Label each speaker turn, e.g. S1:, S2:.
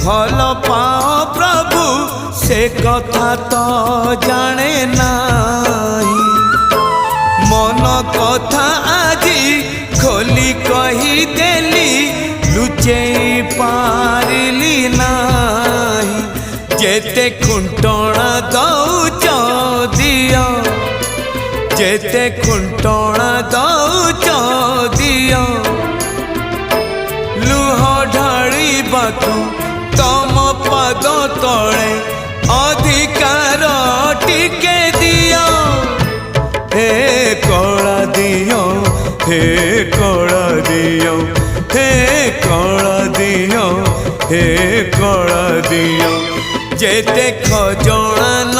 S1: भल पाओ प्रभु से कथा तो जाने नाही। मन कथा आजी खोली कही देली लुचे पारिली नाही। जेते खुंटणा दौच दिया जेते खुंटणा दौच दिया लुह ढाड़ी बातु तम पद तले अधिकार टिके दिया। हे कला दियो हे कला दियो हे कला दियो हे कला दियो जेते खजना